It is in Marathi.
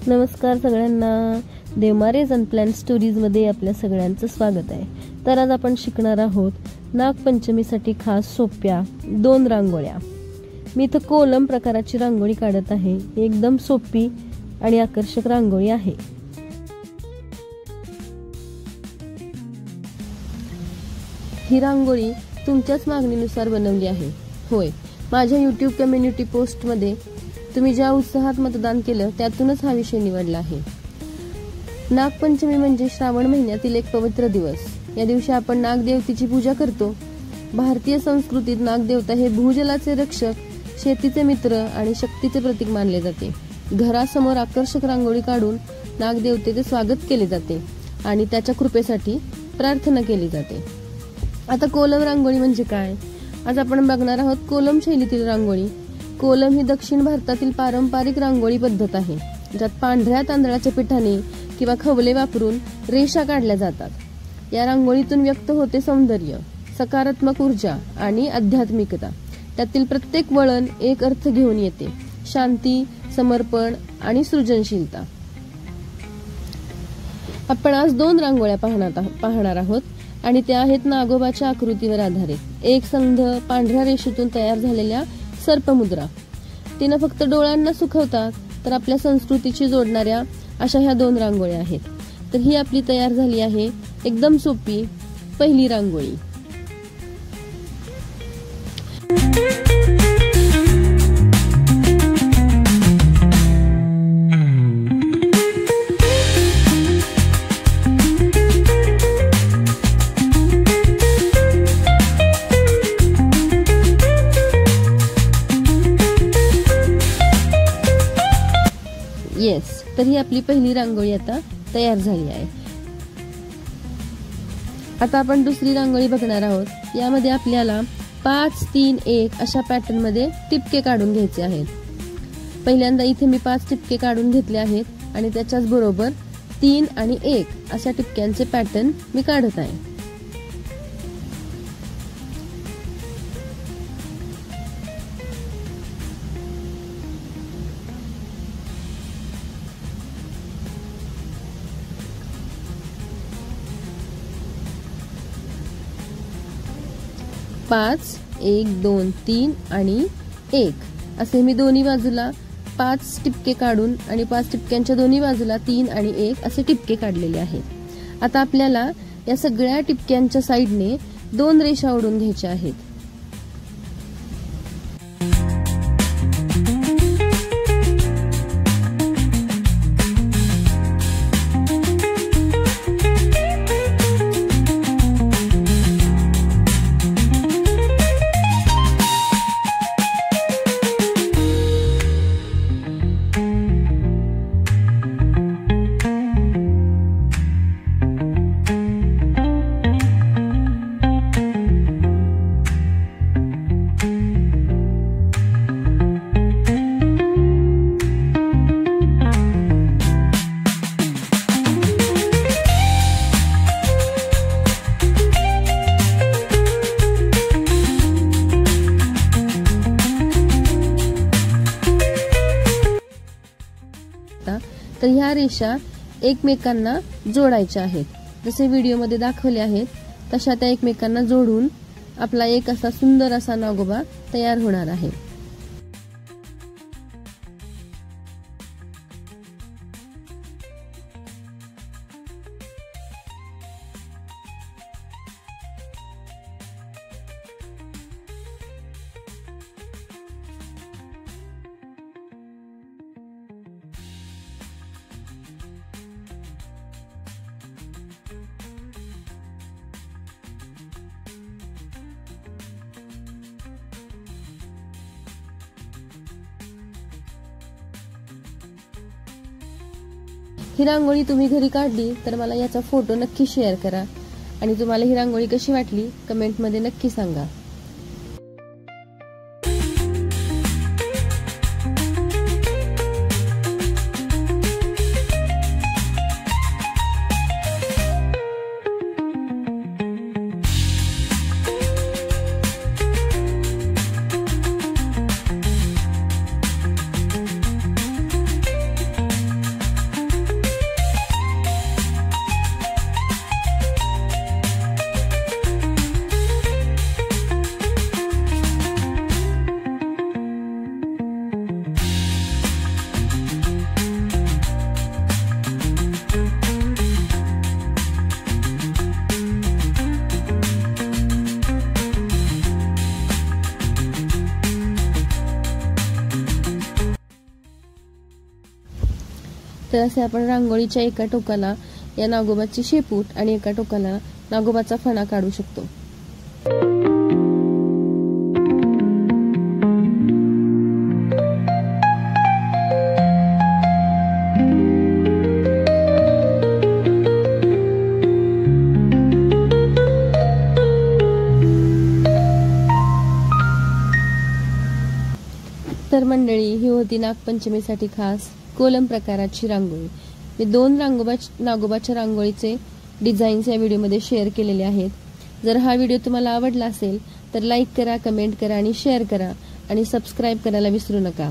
नमस्कार सगळ्यांना, देवमारेज अनप्लॅन्ड स्टोरीजमध्ये आपल्या सगळ्यांचं स्वागत आहे। तर आज आपण शिकणार आहोत नागपंचमीसाठी खास सोप्या 2 रांगोळ्या। मी इथं कोलम प्रकाराची रांगोळी काढत आहे। एकदम सोपी आणि आकर्षक रांगोळी आहे। ही रांगोळी तुमच्याच मागणीनुसार बनवली आहे। होय, माझ्या YouTube कम्युनिटी पोस्टमध्ये तुम्ही ज्या उत्साहात मतदान केलं त्यातूनच हा विषय निवडला आहे। नागपंचमी म्हणजे श्रावण महिन्यातील एक पवित्र दिवस। या दिवशी आपण नागदेवतेची पूजा करतो। भारतीय संस्कृतीत नागदेवता हे भूजलाचे रक्षक, शेतीचे मित्र आणि शक्तीचे प्रतीक मानले जाते। घरासमोर आकर्षक रांगोळी काढून नागदेवतेचे स्वागत केले जाते आणि त्याच्या कृपेसाठी प्रार्थना केली जाते। आता कोलम रांगोळी म्हणजे काय? आज आपण बघणार आहोत कोलम शैलीतील रांगोळी। कोलम ही दक्षिण भारतातील पारंपरिक रांगोळी पद्धत आहे, ज्यात पांढऱ्या तांदळाच्या पिठाने किंवा खवले वापरून रेषा काढल्या जातात। या रांगोळीतून व्यक्त होते सौंदर्य, सकारात्मक ऊर्जा आणि आध्यात्मिकता। त्यातील प्रत्येक वळण एक अर्थ घेऊन येते, शांती, समर्पण आणि सृजनशीलता। आपण आज 2 रांगोळ्या पाहणार आहोत आणि त्या आहेत नागोबाच्या आकृतीवर आधारित एक संध पांढऱ्या रेषेतून तयार झालेल्या सर्पमुद्रा। तिने फक्त डोळ्यांना सुखवतात तर आपल्या संस्कृतीशी जोडणाऱ्या अशा ह्या 2 रांगोळ्या आहेत। तर ही आपली तयार झाली आहे एकदम सोपी पहिली रांगोळी। तर ही आपली पहिली रांगोळी आता तयार झाली आहे। आता आपण दुसरी रांगोळी बघणार आहोत। यामध्ये आपल्याला 5, 3, 1 अशा पॅटर्न मध्ये टिपके काढून घ्यायचे आहेत। पहिल्यांदा इथे मी 5 टिपके काढून घेतले आहेत आणि त्याच्याच बरोबर 3 आणि 1 अशा टिपक्यांचे पॅटर्न मी काढत आहे। पाच, 1, 2, 3 आणि 1 असे मी दोन्ही बाजूला 5 टिपके काढून आणि 5 टिपक्यांच्या दोन्ही बाजूला 3 आणि 1 असे टिपके काढलेले आहेत। आता आपल्याला या सगळ्या टिपक्यांच्या साइडने 2 रेषा ओढून घ्यायच्या आहेत। तर ह्या रेषा एकमेकांना जोडायच्या आहेत। जसे व्हिडिओमध्ये दाखवले आहेत तशा त्या एकमेकांना जोडून आपला एक असा सुंदर असा नागोबा तयार होणार आहे। ही रांगोळी तुम्ही घरी काढली तर मला याचा फोटो नक्की शेअर करा आणि तुम्हाला ही रांगोळी कशी वाटली कमेंटमध्ये नक्की सांगा। तर असे आपण रांगोळीच्या एका टोकाला या नागोबाची शेपूट आणि एका टोकाला नागोबाचा फणा काढू शकतो. तर मंडळी, ही होती नागपंचमीसाठी खास कोलम प्रकाराची रांगोळी. मी 2 नागोबाच्या रांगोळीचे डिझाईन्स या व्हिडिओमध्ये शेअर केलेले आहेत. जर हा व्हिडिओ तुम्हाला आवडला असेल तर लाईक करा, कमेंट करा आणि शेअर करा आणि सबस्क्राईब करायला विसरू नका.